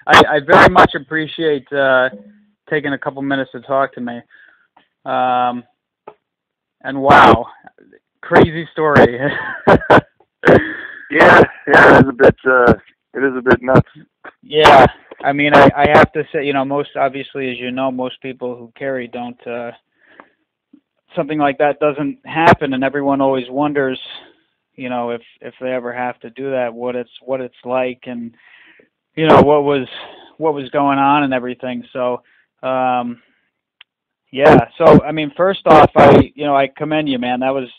I very much appreciate taking a couple minutes to talk to me. Um, and wow, crazy story. Yeah, it is a bit nuts. Yeah, I mean, I have to say, most obviously, as you know, most people who carry don't. Something like that doesn't happen, and everyone always wonders, if they ever have to do that, what it's like, and what was going on and everything. So, yeah. So, I mean, first off, I commend you, man. That was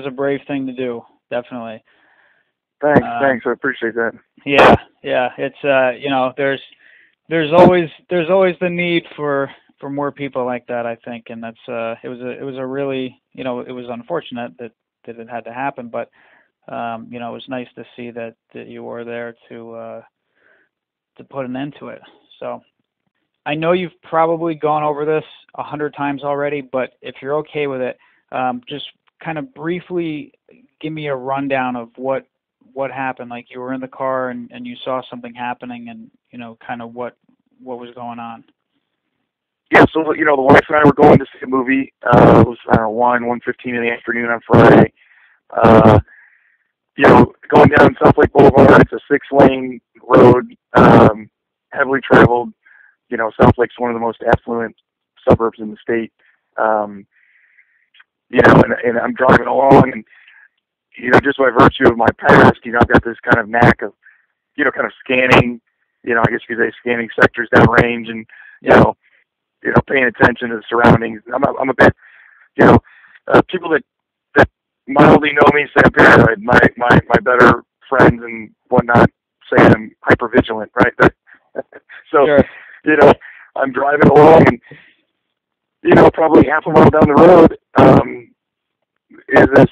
a brave thing to do, definitely. Thanks, I appreciate that. Yeah, yeah. It's there's always the need for more people like that, I think, and that's it was a really, it was unfortunate that it had to happen, but it was nice to see that you were there to put an end to it. So I know you've probably gone over this 100 times already, but if you're okay with it, just kind of briefly give me a rundown of what happened. Like you were in the car and you saw something happening, and kind of what was going on. Yeah, so the wife and I were going to see a movie. It was, I don't know, 1:15 in the afternoon on Friday. Uh, Going down South Lake Boulevard. It's a 6-lane road, heavily traveled. South Lake's one of the most affluent suburbs in the state. And I'm driving along, and just by virtue of my past, I've got this kind of knack of, kind of scanning. I guess you could say scanning sectors downrange, and Yeah. Paying attention to the surroundings. I'm a bit, people that mildly know me say I'm paranoid. My better friends and whatnot say I'm hypervigilant, right? So, Sure. I'm driving along, and probably half a mile down the road is this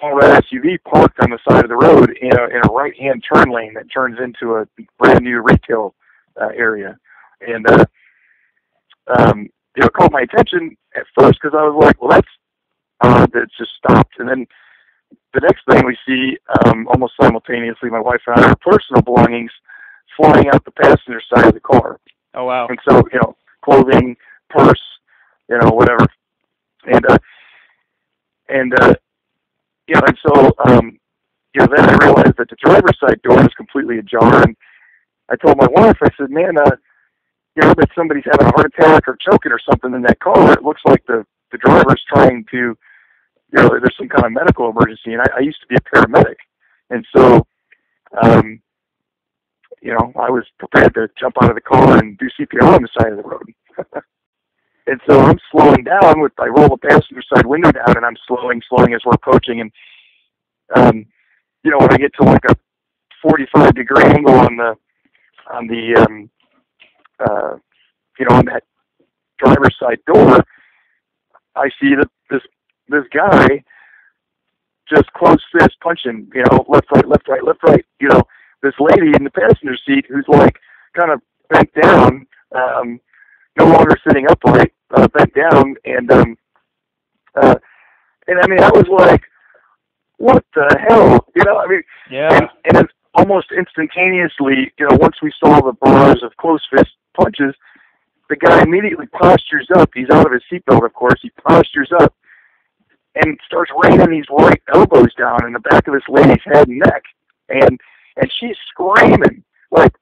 small red SUV parked on the side of the road in a right-hand turn lane that turns into a brand new retail area, and it caught my attention at first because I was like, well, that's odd that it's just stopped. And then the next thing we see, almost simultaneously, my wife and I, our personal belongings flying out the passenger side of the car. Oh wow. And so, clothing, purse, whatever. And and so, then I realized that the driver's side door was completely ajar. And I told my wife, I said, man, I bet somebody's having a heart attack or choking or something in that car. It looks like the driver's trying to, there's some kind of medical emergency. And I used to be a paramedic. And so, I was prepared to jump out of the car and do CPR on the side of the road. And so I'm slowing down I roll the passenger side window down, and I'm slowing as we're approaching. And, when I get to like a 45-degree angle on that driver's side door, I see that this guy just close fist punching, left, right, left, right, left, right. This lady in the passenger seat who's like kind of bent down, no longer sitting upright, bent down, and I mean, I was like, what the hell? Yeah. And it's almost instantaneously, once we saw the bars of close fist punches, the guy immediately postures up. He's out of his seatbelt, of course. He postures up and starts raining these right elbows down in the back of this lady's head and neck. And she's screaming like,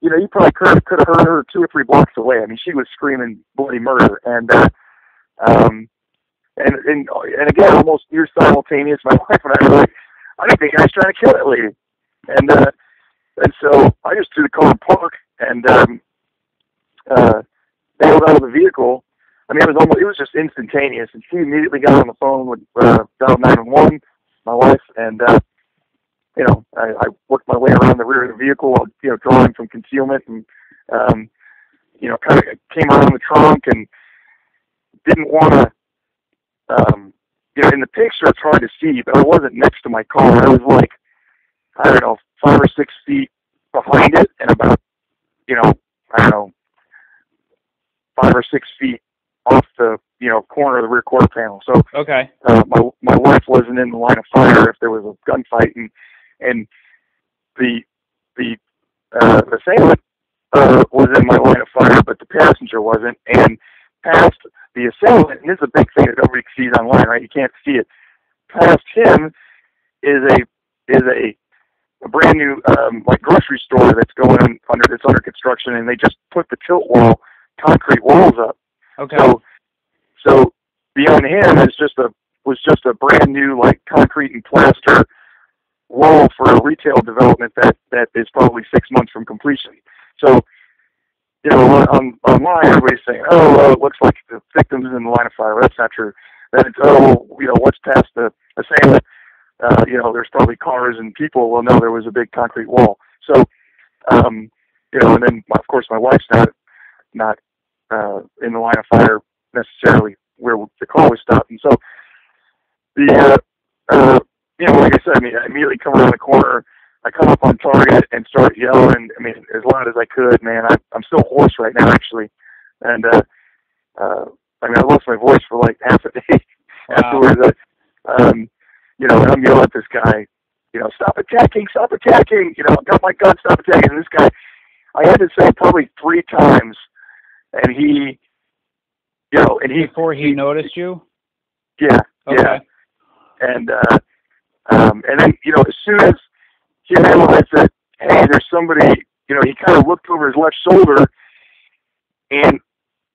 you probably could have heard her 2 or 3 blocks away. I mean, she was screaming bloody murder. And again, almost near simultaneous, my wife and I were like, I think the guy's trying to kill that lady. And so I just threw the car in park and bailed out of the vehicle. I mean, it was just instantaneous. And she immediately got on the phone with dial 911, my wife, and I worked my way around the rear of the vehicle while, drawing from concealment, and, kind of came around the trunk and didn't want to, in the picture it's hard to see, but I wasn't next to my car. I was like, I don't know, 5 or 6 feet behind it and about, 5 or 6 feet off the, corner of the rear quarter panel. So, Okay. My wife wasn't in the line of fire if there was a gunfight, and the the assailant was in my line of fire, but the passenger wasn't. And past the assailant, and this is a big thing that nobody sees online, right? You can't see it. Past him is a brand new like grocery store that's under construction, and they just put the tilt wall concrete walls up. Okay. So beyond him was just a brand new like concrete and plaster wall for a retail development that is probably 6 months from completion. So, you know, online everybody's saying, oh, well, it looks like the victim's in the line of fire. Well, that's not true. Then it's, oh, you know, what's past the assailant? You know, there's probably cars and people. Well, no, there was a big concrete wall. So, you know, and then of course my wife's not in the line of fire necessarily where the car was stopped. And so you know, like I said, I mean, I immediately come around the corner. I come up on target and start yelling. I mean, as loud as I could, man. I'm still hoarse right now, actually. And I mean, I lost my voice for like half a day afterwards. You know, and I'm yelling at this guy, you know, stop attacking, you know, got my gun, stop attacking. And this guy, I had to say it probably 3 times, and he, you know, and before he noticed you? Yeah, okay. Yeah. And then, you know, as soon as he realized that, hey, there's somebody, you know, he kind of looked over his left shoulder, and,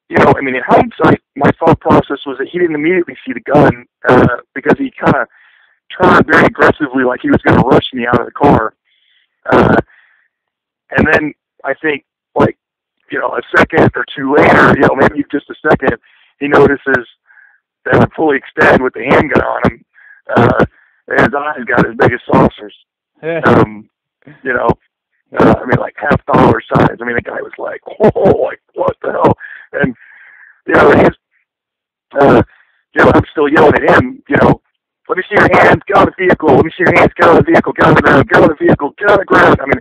you know, I mean, in hindsight, my thought process was that he didn't immediately see the gun because he kind of turned very aggressively like he was going to rush me out of the car. And then I think, like, you know, a second or two later, you know, maybe just a second, he notices that I'm fully extended with the handgun on him. And his eyes got as big as saucers. You know, I mean, like half dollar size. I mean, the guy was like, oh, like, what the hell? And, you know, you know, I'm still yelling at him, you know, let me see your hands, get on the vehicle, let me see your hands, get on the vehicle, get on the ground, get on the vehicle, get on the ground. I mean,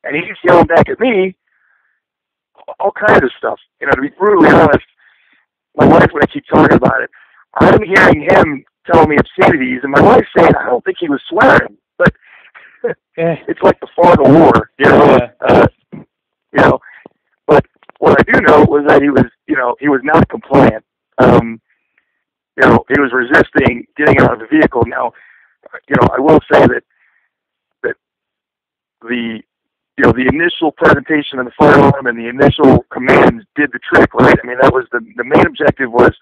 and he's yelling back at me all kinds of stuff. You know, to be brutally honest, my wife, when I keep talking about it, I'm hearing him telling me obscenities, and my wife's saying, I don't think he was swearing, but it's like the fog of war, you know. You know, but what I do know was that he was, you know, he was not compliant. You know, he was resisting getting out of the vehicle. Now, you know, I will say that the, you know, the initial presentation of the firearm and the initial commands did the trick, right? I mean, that was the main objective was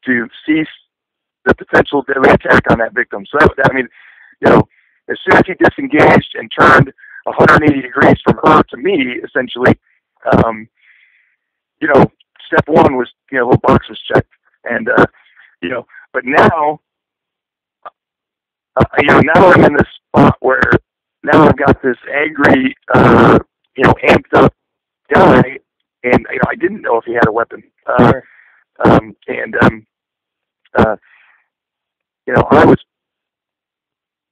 to cease the potential deadly attack on that victim. So that, I mean, you know, as soon as he disengaged and turned 180 degrees from her to me, essentially, you know, step one was, you know, a little box was checked. And, you know, but now, you know, now I'm in this spot where now I've got this angry, you know, amped up guy, and, you know, I didn't know if he had a weapon. Sure. You know, I was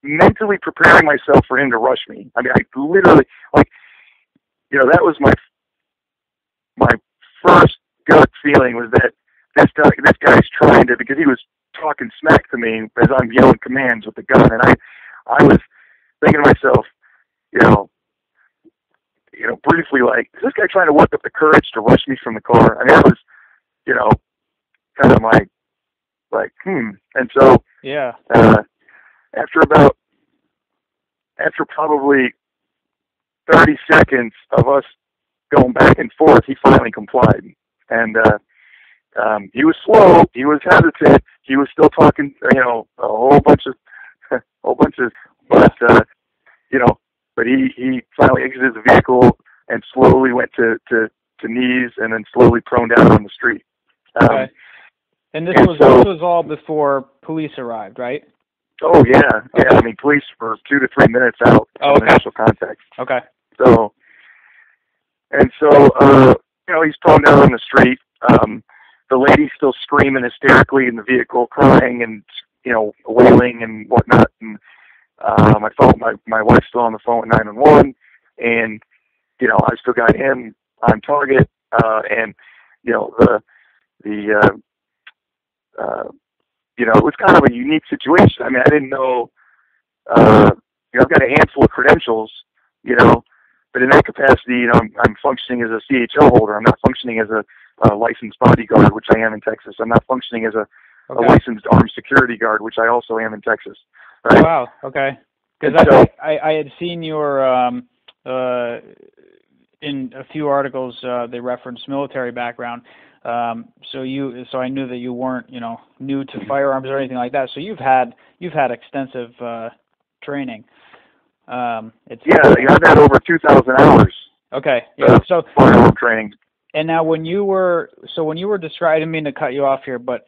mentally preparing myself for him to rush me. I mean, I literally, like, you know, that was my first gut feeling was that this guy's trying to, because he was talking smack to me as I'm yelling commands with the gun, and I was thinking to myself, you know, briefly, like, is this guy trying to work up the courage to rush me from the car? I mean, that was, you know, kind of my, like, And so, yeah. After probably 30 seconds of us going back and forth, he finally complied. And he was slow, he was hesitant, he was still talking, you know, a whole bunch of, but you know, but he finally exited the vehicle and slowly went to knees and then slowly prone down on the street. Okay. And this was all before police arrived, right? Oh yeah, yeah. Okay. I mean, police were 2 to 3 minutes out on initial contact. Okay. So, you know, he's prone down on the street. The lady's still screaming hysterically in the vehicle, crying and, you know, wailing and whatnot. And my wife's still on the phone with 911, and, you know, I still got him on target. And, you know, you know, it was kind of a unique situation. I mean, I didn't know, you know, I've got a handful of credentials, you know, but in that capacity, I'm functioning as a CHO holder. I'm not functioning as a licensed bodyguard, which I am in Texas. I'm not functioning as a licensed armed security guard, which I also am in Texas. Right? Oh, wow. Okay. Because I had seen your in a few articles they referenced military background. So I knew that you weren't new to firearms or anything like that. So you've had extensive training. I've had over 2,000 hours. Okay. Yeah. So firearm training. And now when you were describing, I didn't mean to cut you off here, but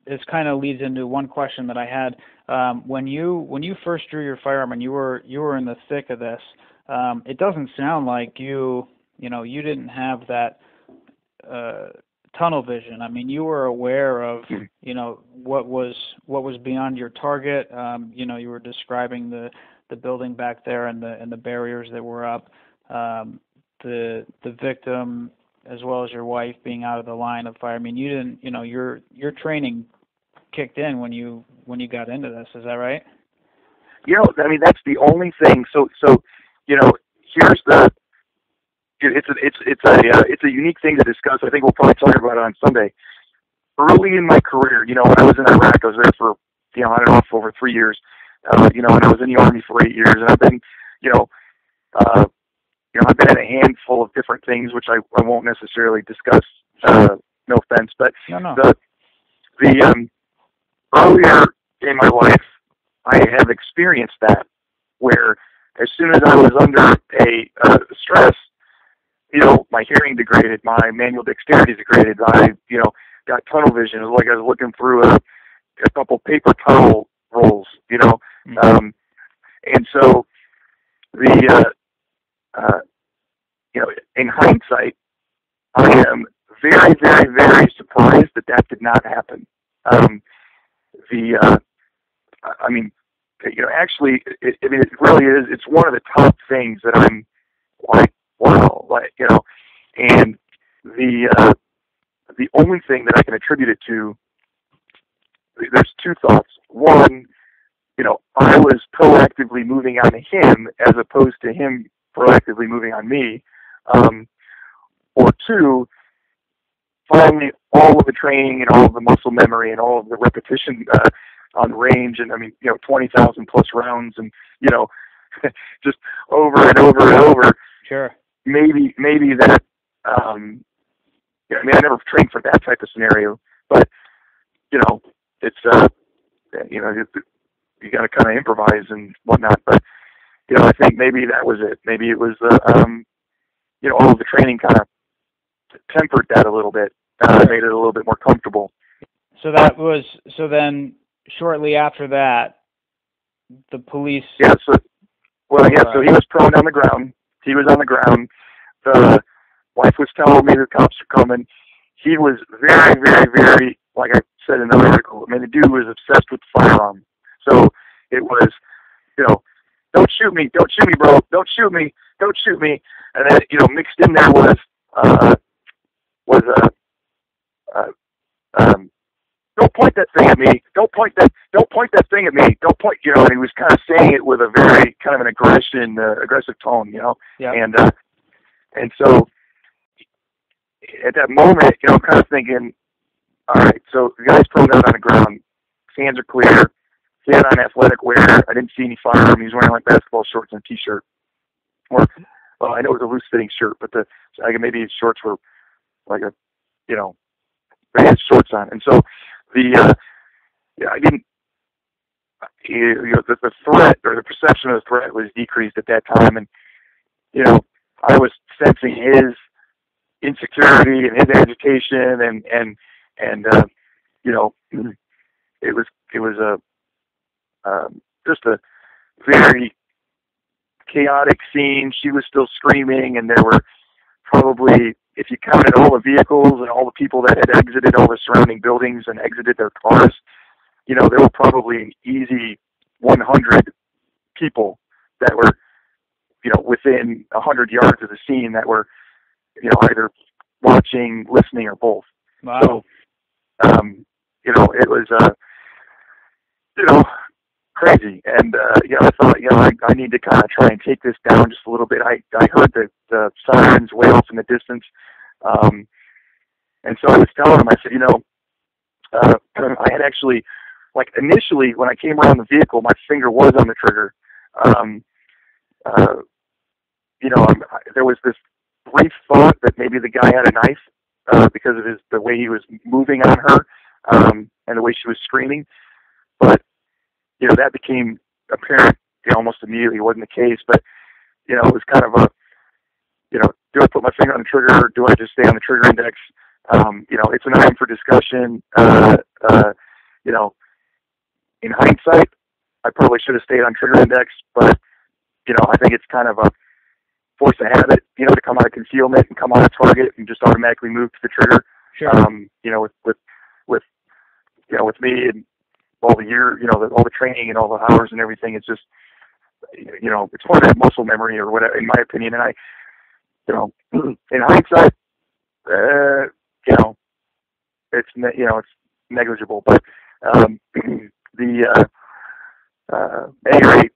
this kind of leads into one question that I had. When you first drew your firearm and you were in the thick of this, it doesn't sound like you didn't have that tunnel vision. I mean, you were aware of what was beyond your target. You were describing the building back there and the barriers that were up. The victim as well as your wife being out of the line of fire. I mean, you didn't, your training kicked in when you got into this. Is that right? I mean, that's the only thing. So here's it's a unique thing to discuss. I think we'll probably talk about it on Sunday. Early in my career, when I was in Iraq, I was there for on and off over 3 years. And I was in the Army for 8 years, and I've been I've been in a handful of different things, which I won't necessarily discuss. No offense, but no. the earlier in my life, I have experienced that, where as soon as I was under a stress, my hearing degraded, my manual dexterity degraded, I got tunnel vision. It was like I was looking through a couple paper towel rolls, Mm-hmm. And so in hindsight, I am very, very, very surprised that did not happen. Actually, it really is. It's one of the top things that I'm like, wow, and the only thing that I can attribute it to, there's two thoughts. One, I was proactively moving on him as opposed to him proactively moving on me. Or two, finally, all of the training and all of the muscle memory and all of the repetition on range, and 20,000 plus rounds, and just over and over and over. Sure. Maybe that. I never trained for that type of scenario, but it's you got to kind of improvise and whatnot. But I think maybe that was it. Maybe it was all of the training kind of tempered that a little bit, made it a little bit more comfortable. So then shortly after that, the police. Yeah. So he was prone on the ground. He was on the ground. The wife was telling me the cops are coming. He was very, very, very, like I said in another article, the dude was obsessed with the firearm. So it was, don't shoot me, bro, don't shoot me. And then, mixed in there was don't point that thing at me. Don't point that thing at me. Don't point, and he was kind of saying it with a very kind of an aggressive tone, Yeah. And so at that moment, I'm kind of thinking, all right, so the guy's prone out on the ground, his hands are clear, he had on athletic wear, I didn't see any firearm, he was wearing like basketball shorts and a t-shirt. Or, well, I know it was a loose-fitting shirt, but maybe his shorts were like he had shorts on. And so the threat or the perception of the threat was decreased at that time. And, I was sensing his insecurity and his agitation and it was just a very chaotic scene. She was still screaming, and there were probably, if you counted all the vehicles and all the people that had exited all the surrounding buildings and exited their cars, there were probably an easy 100 people that were, within 100 yards of the scene that were, either watching, listening, or both. Wow. So, it was, crazy. And I thought, I need to kind of try and take this down just a little bit. I heard the sirens way off in the distance, and so I was telling him, I said, I had actually, like, initially when I came around the vehicle, my finger was on the trigger. There was this brief thought that maybe the guy had a knife because of the way he was moving on her and the way she was screaming. But that became apparent almost immediately. It wasn't the case, but it was kind of a do I put my finger on the trigger or do I just stay on the trigger index? It's an item for discussion. In hindsight, I probably should have stayed on trigger index, but I think it's kind of a force of habit, to come out of concealment and come out of target and just automatically move to the trigger. Sure. With me and all the year, all the training and all the hours and everything, it's just, it's part of that muscle memory or whatever, in my opinion. And in hindsight, it's negligible, but, at any rate,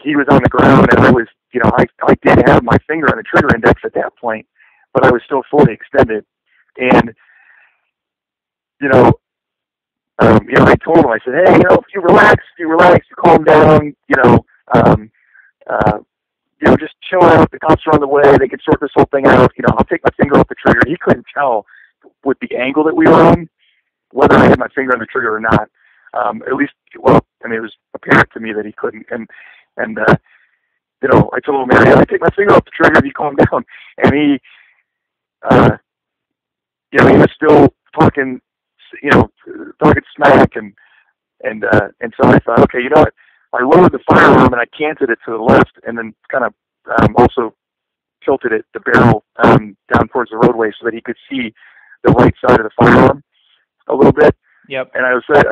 he was on the ground and I was, I did have my finger on the trigger index at that point, but I was still fully extended. And, I told him, I said, hey, if you relax, you calm down, just chill out. The cops are on the way. They can sort this whole thing out. I'll take my finger off the trigger. He couldn't tell with the angle that we were on whether I had my finger on the trigger or not. At least, it was apparent to me that he couldn't. And I told him, man, I take my finger off the trigger if you calm down. And he was still talking, talking smack. And so I thought, okay, what? I lowered the firearm and I canted it to the left and then kind of also tilted it, the barrel, down towards the roadway so that he could see the right side of the firearm a little bit. Yep. And I said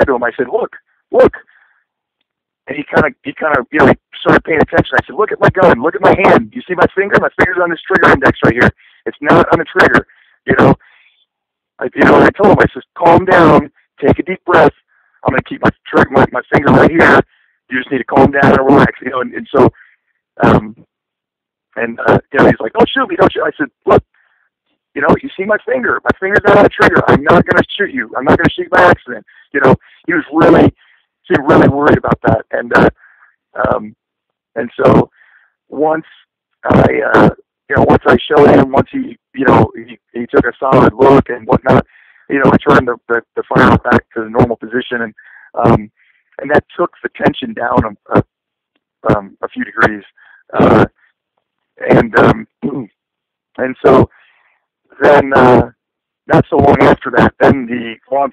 to him, I said, look. And he kind of, he started paying attention. I said, look at my gun, look at my hand. You see my finger? My finger's on this trigger index right here. It's not on the trigger. I told him, I said, calm down, take a deep breath. I'm going to keep my finger right here. You just need to calm down and relax, and so, he's like, don't shoot me. I said, look, you see my finger. My finger's not on the trigger. I'm not going to shoot you. I'm not going to shoot by accident. He seemed really worried about that. And so once I showed him, once he took a solid look and whatnot, I turned the firearm back to the normal position, and that took the tension down a few degrees, and so then not so long after that, then law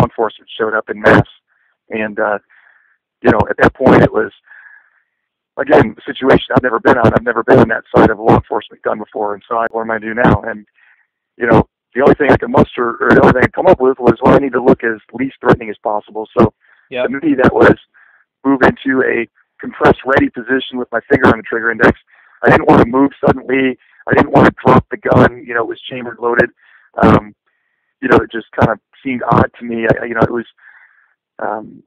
enforcement showed up in mass, and at that point it was again a situation I've never been on. I've never been on that side of a law enforcement gun before, and so what am I do now? And the only thing I could muster, or the only thing I could come up with was, I need to look as least threatening as possible. So to me, that was move into a compressed ready position with my finger on the trigger index. I didn't want to move suddenly. I didn't want to drop the gun. It was chambered loaded. It just kind of seemed odd to me. It was,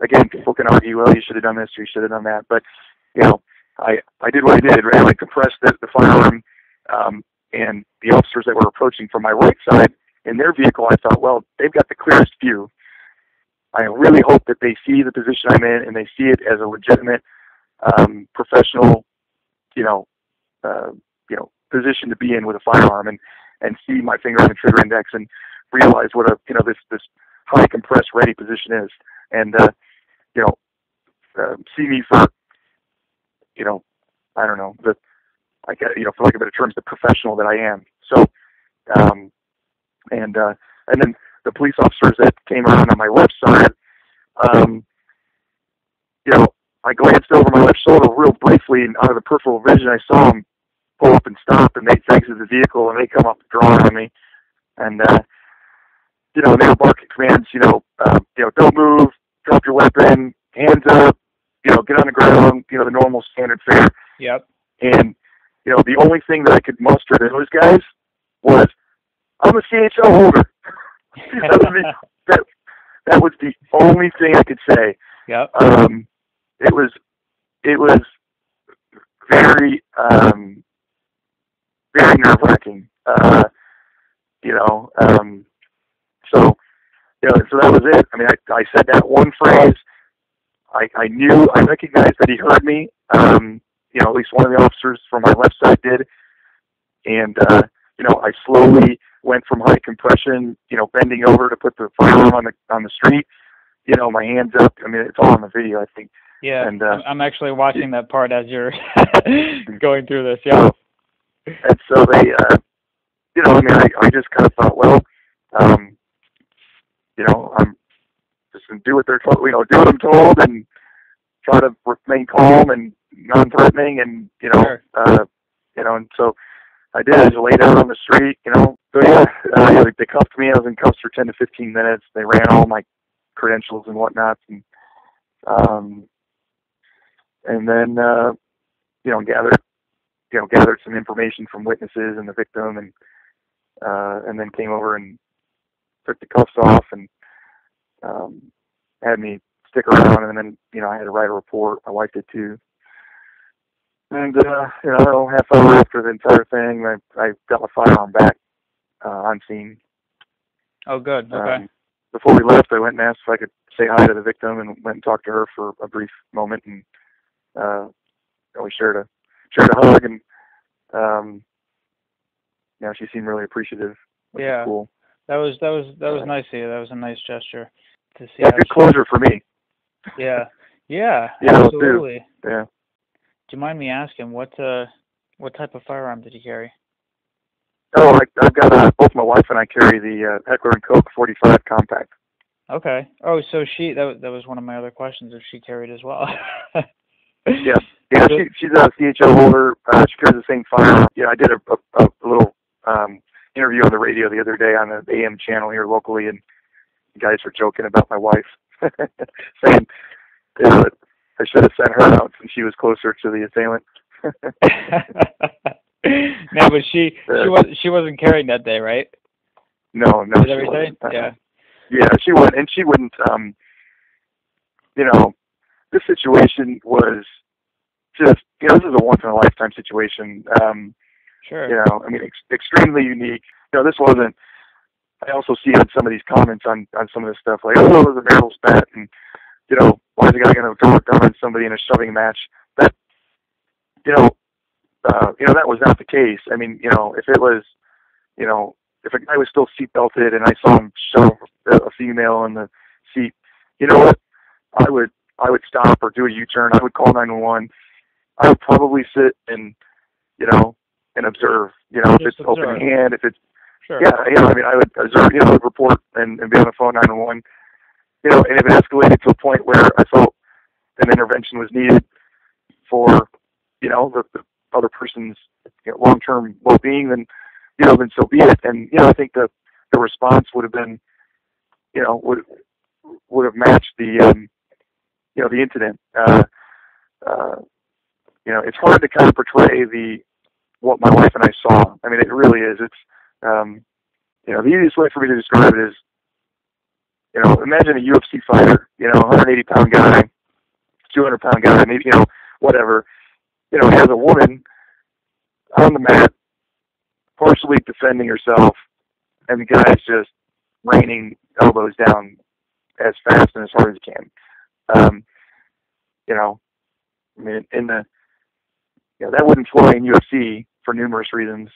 again, people can argue, well, you should have done this or you should have done that. But, I did what I did, right? I compressed the firearm, and the officers that were approaching from my right side in their vehicle, I thought, well, they've got the clearest view. I really hope that they see the position I'm in and they see it as a legitimate, professional, position to be in with a firearm, and see my finger on the trigger index and realize what this high compressed ready position is, and see me for I don't know, for lack of better terms, the professional that I am. So, and then the police officers that came around on my left side, I glanced over my left shoulder real briefly, and out of the peripheral vision, I saw them pull up and stop and make things of the vehicle, and they come up drawing on me, and they were barking commands, don't move, drop your weapon, hands up, get on the ground, the normal standard fare. Yep. And, the only thing that I could muster to those guys was, I'm a CHL holder. That was the only thing I could say. Yep. It was very very nerve-wracking. You know, so so that was it. I mean, I said that one phrase. I knew, I recognized that he heard me. You know, at least one of the officers from my left side did. And, you know, I slowly went from high compression, you know, bending over to put the firearm on the street, you know, my hands up. I mean, it's all on the video, I think. Yeah, and, I'm actually watching that part as you're going through this, yeah. And so they, you know, I mean, I just kind of thought, well, you know, I'm just going to do what they're told, you know, do what I'm told and try to remain calm and non-threatening and, you know, sure. You know, and so I did. I just laid out on the street, you know. So, yeah, they cuffed me. I was in cuffs for 10 to 15 minutes. They ran all my credentials and whatnot. And then, you know, gathered some information from witnesses and the victim and then came over and took the cuffs off and had me stick around, and then, you know, I had to write a report. My wife did too. And, you know, half hour after the entire thing, I got my firearm back on scene. Oh, good. Okay. Before we left, I went and asked if I could say hi to the victim and went and talked to her for a brief moment, and we shared a hug, and you know, she seemed really appreciative. Which yeah. was cool. That was nice of you. That was a nice gesture to see. Yeah, good closure for me. Yeah. Yeah. Yeah, absolutely. Yeah. Do you mind me asking what type of firearm did you carry? Oh, I've got both my wife and I carry the Heckler & Koch 45 compact. Okay. Oh, so that was one of my other questions, if she carried as well. Yeah. She's a CHO holder. She carries the same firearm. Yeah, I did a little interview on the radio the other day on the AM channel here locally, and the guys were joking about my wife, saying, you know, I should have sent her out since she was closer to the assailant. No, but she wasn't carrying that day, right? No, Is that what you're saying? Yeah. Yeah, she wouldn't, and she wouldn't. You know, this situation was just, you know, this is a once in a lifetime situation. Sure. You know, I mean, extremely unique. You know, this wasn't. I also see on some of these comments on some of this stuff like, oh, it was a marital spat, and, you know, why is the guy going to throw a gun on somebody in a shoving match? That, you know, that was not the case. I mean, you know, if it was, you know, if a guy was still seat belted and I saw him shove a female in the seat, you know what? I would stop or do a U-turn. I would call 911. I would probably sit and, you know, and observe. You know, if it's open hand, if it's sure. Yeah, you know, I mean, I would observe, you know, I'd report and be on the phone 911. You know, and if it escalated to a point where I felt an intervention was needed for, you know, the other person's, you know, long-term well-being, then, you know, then so be it. And, you know, I think the response would have been, you know, would have matched the, you know, the incident. You know, it's hard to kind of portray what my wife and I saw. I mean, it really is. It's, you know, the easiest way for me to describe it is, you know, imagine a UFC fighter, you know, 180-pound guy, 200-pound guy, maybe, you know, whatever, you know, has a woman on the mat, partially defending herself, and the guy's just raining elbows down as fast and as hard as he can. You know, I mean, you know, that wouldn't fly in UFC for numerous reasons.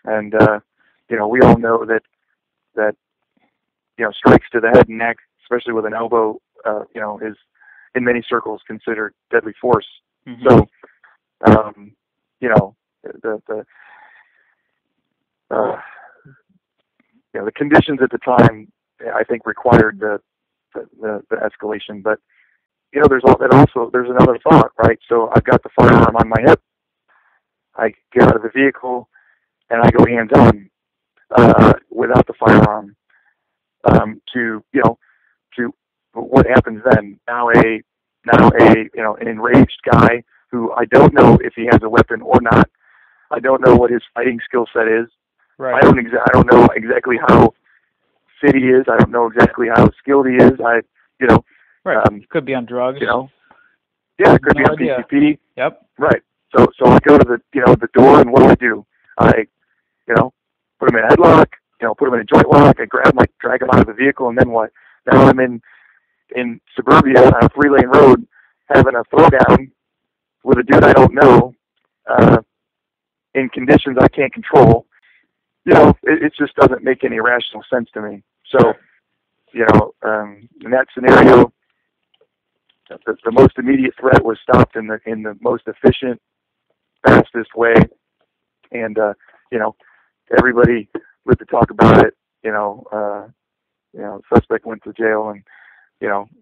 And you know, we all know that, you know, strikes to the head and neck, especially with an elbow, you know, is in many circles considered deadly force. Mm-hmm. So, you know, you know, the conditions at the time, I think, required the escalation. But, you know, there's another thought, right? So I've got the firearm on my hip. I get out of the vehicle and I go hands on without the firearm. To, you know, to what happens then? Now a you know, an enraged guy who I don't know if he has a weapon or not. I don't know what his fighting skill set is. Right. I don't know exactly how fit he is. I don't know exactly how skilled he is. Right. Could be on drugs. Yeah, it could be No on idea. PCP. Yep. Right. So I go to the door, and what do? I, put him in a headlock, put him in a joint lock. I grab him, drag him out of the vehicle, and then what? Now I'm in suburbia on a 3-lane road having a throwdown with a dude I don't know, in conditions I can't control. It just doesn't make any rational sense to me. So, in that scenario, the most immediate threat was stopped in the most efficient, fastest way, and everybody lived to talk about it. The suspect went to jail, and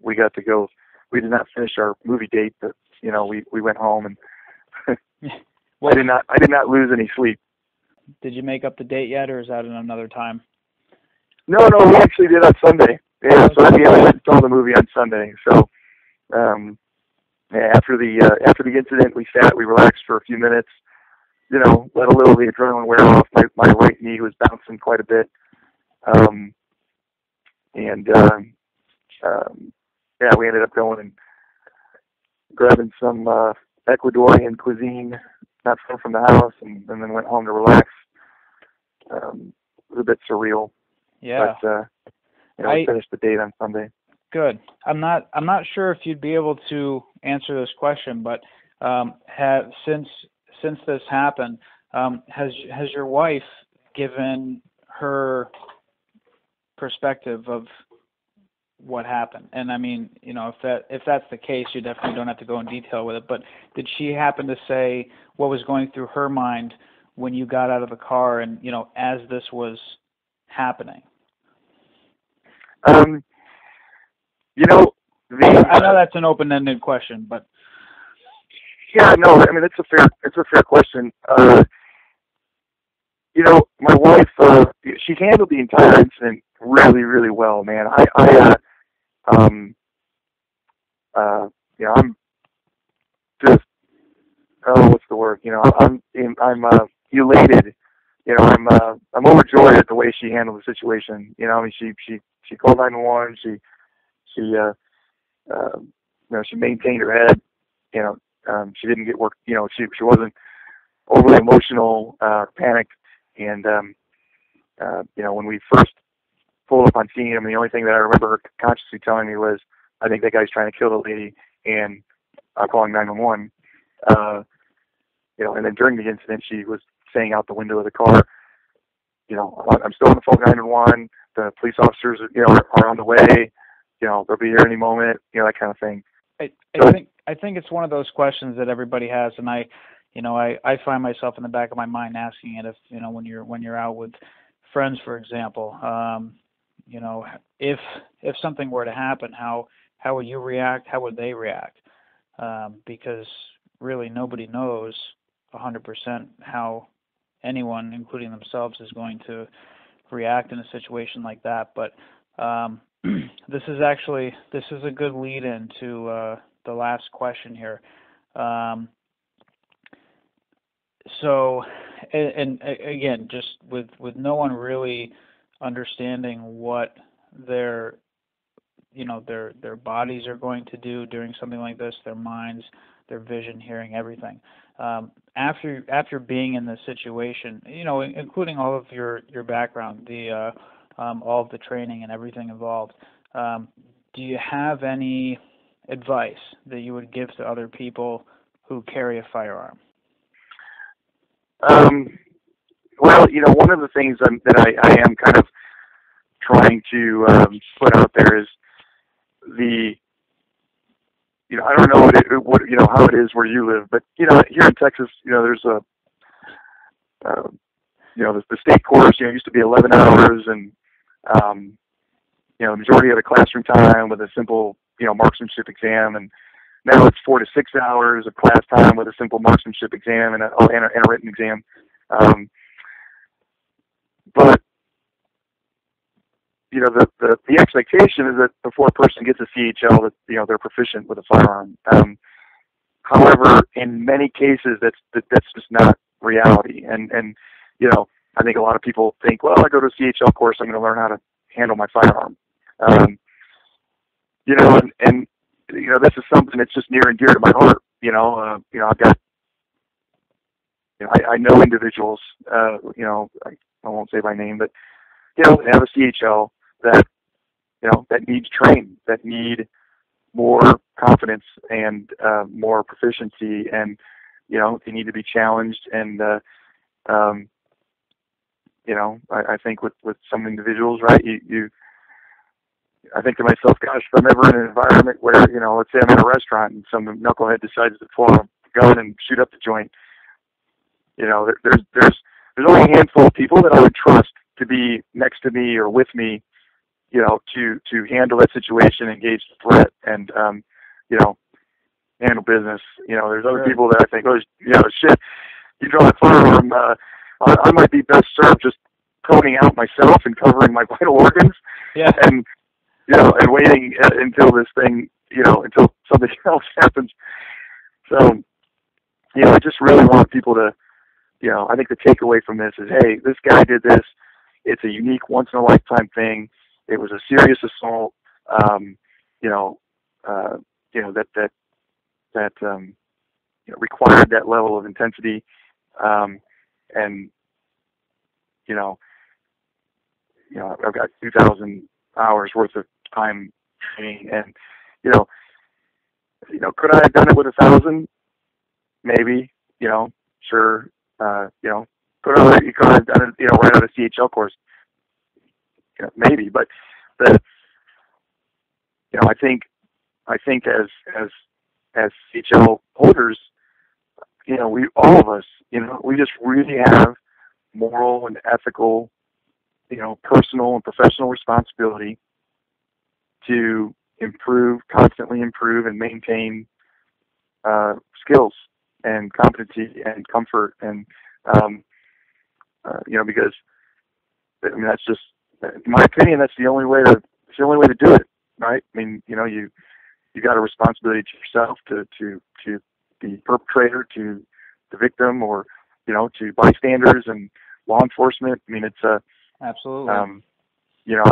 we got to go. We did not finish our movie date, but we went home, and well, I did not lose any sleep. Did you make up the date yet, or is that in another time? No, we actually did on Sunday. Yeah, so I went and saw the movie on Sunday. So after the incident, we relaxed for a few minutes. Let a little of the adrenaline wear off. My right knee was bouncing quite a bit, we ended up going and grabbing some Ecuadorian cuisine, not far from the house, and then went home to relax. It was a bit surreal. Yeah. But we finished the date on Sunday. Good. I'm not sure if you'd be able to answer this question, but since this happened, has your wife given her perspective of what happened? And I mean, if that's the case, you definitely don't have to go in detail with it. But did she happen to say what was going through her mind when you got out of the car and as this was happening? I know that's an open-ended question, but yeah, no, I mean it's a fair question. My wife, she handled the entire incident really, really well, man. I'm just, what's the word? I'm elated. I'm overjoyed at the way she handled the situation. She called 911. She maintained her head. She didn't get worked. She wasn't overly emotional, panicked. And when we first pulled up on scene, the only thing that I remember her consciously telling me was, "I think that guy's trying to kill the lady," and I'm calling 911. And then during the incident, she was saying out the window of the car, "I'm still on the phone 911. The police officers, are on the way. They'll be here any moment." That kind of thing. I think it's one of those questions that everybody has, and I find myself in the back of my mind asking it if when you're out with friends, for example, if something were to happen, how would you react? How would they react? Because really nobody knows 100% how anyone, including themselves, is going to react in a situation like that. But this is a good lead into the last question here. So, and again, just with no one really understanding what their bodies are going to do during something like this, their minds, their vision, hearing, everything. After being in this situation, including all of your background, all of the training and everything involved, do you have any advice that you would give to other people who carry a firearm? Well, one of the things that I am kind of trying to put out there is I don't know how it is where you live, but here in Texas, there's the state course, used to be 11 hours, and the majority of the classroom time with a simple marksmanship exam, and now it's 4 to 6 hours of class time with a simple marksmanship exam and a written exam. But the expectation is that before a person gets a CHL, that they're proficient with a firearm. However, in many cases, that's just not reality. And I think a lot of people think, well, I go to a CHL course, I'm going to learn how to handle my firearm. You know, and you know, this is something that's just near and dear to my heart. I've got, I know individuals, I won't say by name, but, they have a CHL that, that needs training, that need more confidence and more proficiency, and, they need to be challenged. And, I think with some individuals, right, I think to myself, gosh, if I'm ever in an environment where, let's say I'm in a restaurant and some knucklehead decides to pull a gun and shoot up the joint, there's only a handful of people that I would trust to be next to me or with me, to handle that situation, engage the threat, and, handle business. There's other people that I think, oh, shit, you draw that firearm, I might be best served just coning out myself and covering my vital organs. Yeah. And and waiting until this thing, until something else happens. So, I just really want people to, I think the takeaway from this is, hey, this guy did this. It's a unique, once in a lifetime thing. It was a serious assault. That required that level of intensity, and I've got 2,000 hours worth of time training, and could I have done it with 1,000? Maybe, sure. Could I have done it, right out of CHL course? Maybe, but I think as CHL holders, we, all of us, we just really have moral and ethical, personal and professional responsibility to constantly improve and maintain skills and competency and comfort, and because that's just, in my opinion, that's the only way to do it, right? I mean, you got a responsibility to yourself, to the perpetrator, to the victim, or to bystanders and law enforcement. I mean, it's absolutely. I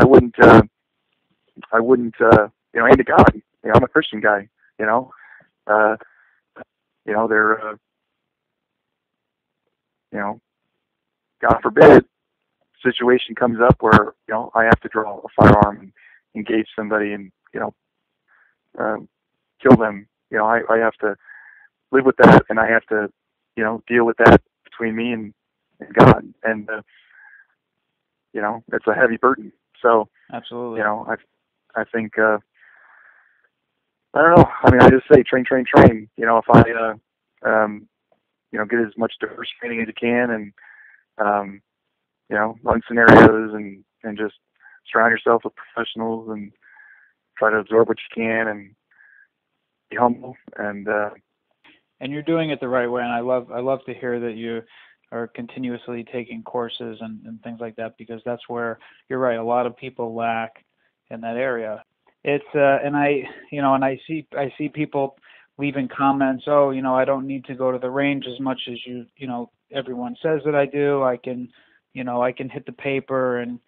wouldn't, and to God, I'm a Christian guy, they're, God forbid, situation comes up where, I have to draw a firearm and engage somebody and, kill them. I have to live with that, and I have to, deal with that between me and God. And, it's a heavy burden. So, absolutely. I think, I don't know. I mean, I just say train. If I, get as much diverse training as you can, and, run scenarios, and just surround yourself with professionals, and try to absorb what you can, and be humble, and you're doing it the right way. And I love to hear that you are continuously taking courses and things like that, because that's where, you're right, a lot of people lack in that area. It's and I see people leaving comments, oh, I don't need to go to the range as much as everyone says that I do. I can hit the paper, and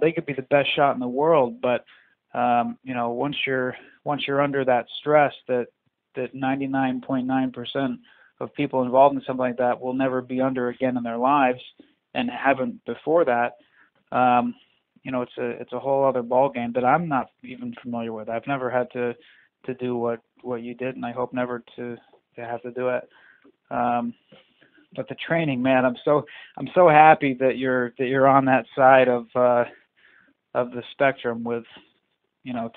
they could be the best shot in the world, but once you're under that stress that 99.9% of people involved in something like that will never be under again in their lives, and haven't before that, it's a whole other ball game that I'm not even familiar with. I've never had to do what you did, and I hope never to have to do it. But the training, man, I'm so happy that you're on that side of the spectrum with,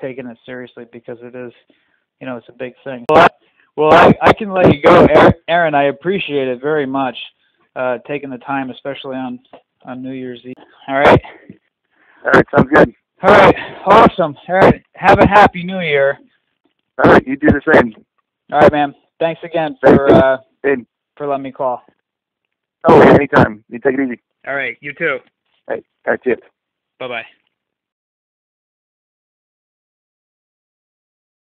taking it seriously, because it is, it's a big thing. Well, I can let you go, Aaron. I appreciate it very much, taking the time, especially on New Year's Eve. All right. All right, sounds good. All right, awesome. All right, have a happy New Year. All right, you do the same. All right, man. Thanks again for letting me call. Oh, anytime. You take it easy. All right, you too. All right, see you. Bye-bye.